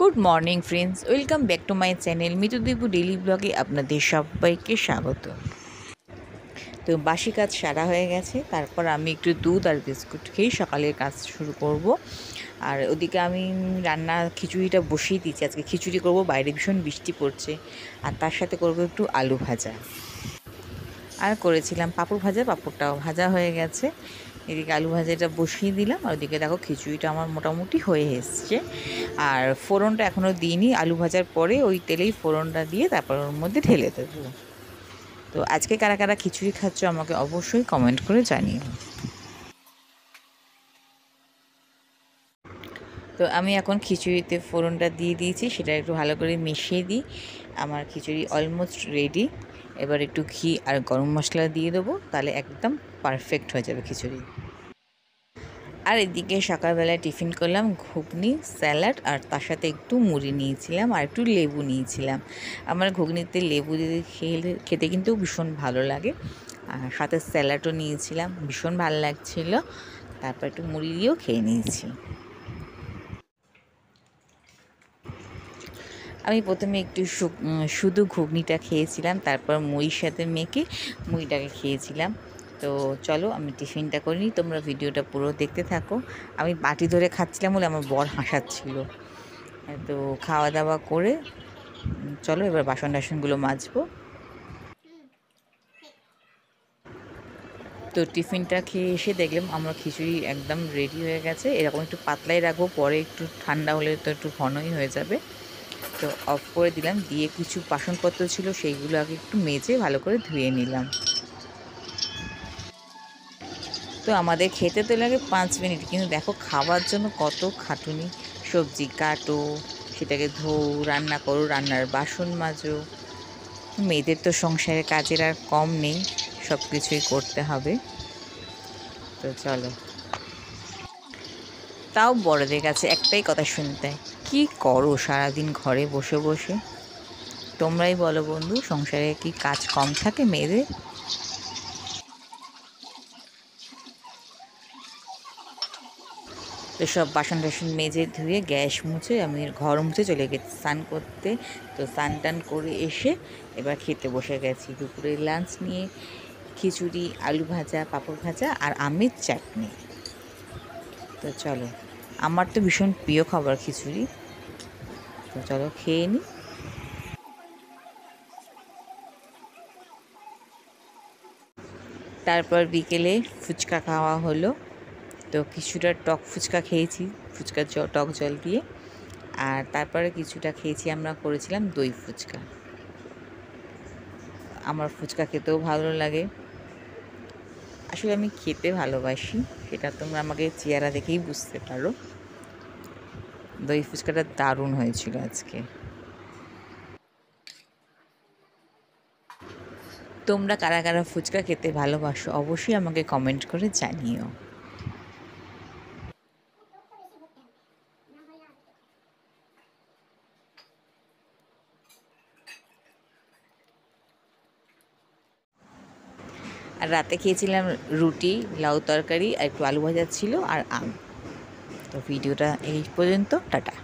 Good morning friends, welcome back to my channel Mitudipu daily ব্লগে আপনাদের সবাইকে স্বাগত। তো বাসি কাজ সারা হয়ে গেছে, তারপর আমি একটু দুধ আর বিস্কুট খেয়েই সকালের কাজ শুরু করব। আর ওদিকে আমি খিচুড়িটা বসিয়ে দিয়েছি। আজকে খিচুড়ি করব, বাইরে ভীষণ বৃষ্টি পড়ছে। আর তার সাথে করব একটু আলু ভাজা, আর করেছিলাম পাঁপড় ভাজা। পাঁপড়টাও ভাজা হয়ে গেছে। এদিকে আলু ভাজাটা বসিয়ে দিলাম, আর ওদিকে দেখো খিচুড়িটা আমার মোটামুটি হয়ে এসছে। আর ফোড়নটা এখনও দিইনি, আলু ভাজার পরে ওই তেলেই ফোড়নটা দিয়ে তারপর ওর মধ্যে ঢেলে দেবো। তো আজকে কারা কারা খিচুড়ি খাচ্ছ আমাকে অবশ্যই কমেন্ট করে জানিও। তো আমি এখন খিচুড়িতে ফোড়নটা দিয়ে দিয়েছি, সেটা একটু ভালো করে মিশিয়ে দিই। আমার খিচুড়ি অলমোস্ট রেডি। এবার একটু ঘি আর গরম মশলা দিয়ে দেবো, তাহলে একদম পারফেক্ট হয়ে যাবে খিচুড়ি। আর এদিকে সকালবেলায় টিফিন করলাম ঘুগনি, স্যালাড, আর তার সাথে একটু মুড়ি নিয়েছিলাম আর একটু লেবু নিয়েছিলাম। আমার ঘুগনিতে লেবু দিয়ে খেতে কিন্তু ভীষণ ভালো লাগে। আর সাথে স্যালাডও নিয়েছিলাম, ভীষণ ভালো লাগছিল। তারপর একটু মুড়ি দিয়েও খেয়ে নিয়েছি। আমি প্রথমে একটু শুধু ঘুগনিটা খেয়েছিলাম, তারপর মুড়ির সাথে মেখে মুড়িটাকে খেয়েছিলাম। তো চলো আমি টিফিনটা করে নিই, তোমরা ভিডিওটা পুরো দেখতে থাকো। আমি বাটি ধরে খাচ্ছিলাম বলে আমার বর হাসাচ্ছিল। তো খাওয়া দাওয়া করে চলো এবার বাসন টাসনগুলো মাজবো। তো টিফিনটা খেয়ে এসে দেখলাম আমার খিচুড়ি একদম রেডি হয়ে গেছে। এরকম একটু পাতলাই রাখবো, পরে একটু ঠান্ডা হলে তো একটু ঘনই হয়ে যাবে। তো অফ করে দিলাম, দিয়ে কিছু বাসনপত্র ছিল সেইগুলো আগে একটু মেজে ভালো করে ধুয়ে নিলাম। তো আমাদের খেতে তো লাগে 5 মিনিট, কিন্তু দেখো খাওয়ার জন্য কত খাটুনি। সবজি কাটো, সেটাকে ধোও, রান্না করো, রান্নার বাসন মাজো। মেয়েদের তো সংসারে কাজের আর কম নেই, সব কিছুই করতে হবে। তো চলো, তাও বড়দের কাছে একটাই কথা শুনতে হয়, কী করো সারাদিন ঘরে বসে বসে? তোমরাই বলো বন্ধু, সংসারে কি কাজ কম থাকে মেয়েদের? তো সব বাসন টাসন মেজে ধুয়ে গ্যাস মুছে আমি ঘর মুছে চলে গেছি স্নান করতে। তো স্নান টান করে এসে এবার খেতে বসে গেছি দুপুরের লাঞ্চ নিয়ে। খিচুড়ি, আলু ভাজা, পাঁপড় ভাজা আর আমের চাটনি। তো চলো, আমার তো ভীষণ প্রিয় খাবার খিচুড়ি। তো চলো খেয়ে নিই। তারপর বিকেলে ফুচকা খাওয়া হলো। তো কিছুটা টক ফুচকা খেয়েছি, ফুচকার টক জল দিয়ে। আর তারপরে কিছুটা খেয়েছি, আমরা করেছিলাম দই ফুচকা। আমার ফুচকা খেতেও ভালো লাগে, আসলে আমি খেতে ভালোবাসি, সেটা তোমরা আমাকে চেহারা দেখেই বুঝতে পারো। দই ফুচকাটা দারুণ হয়েছিল আজকে। তোমরা কারা কারা ফুচকা খেতে ভালোবাসো অবশ্যই আমাকে কমেন্ট করে জানিও। আর রাতে খেয়েছিলাম রুটি, লাউ তরকারি, আর একটু আলু ভাজা ছিল, আর আম। তো ভিডিওটা এই পর্যন্ত, টাটা।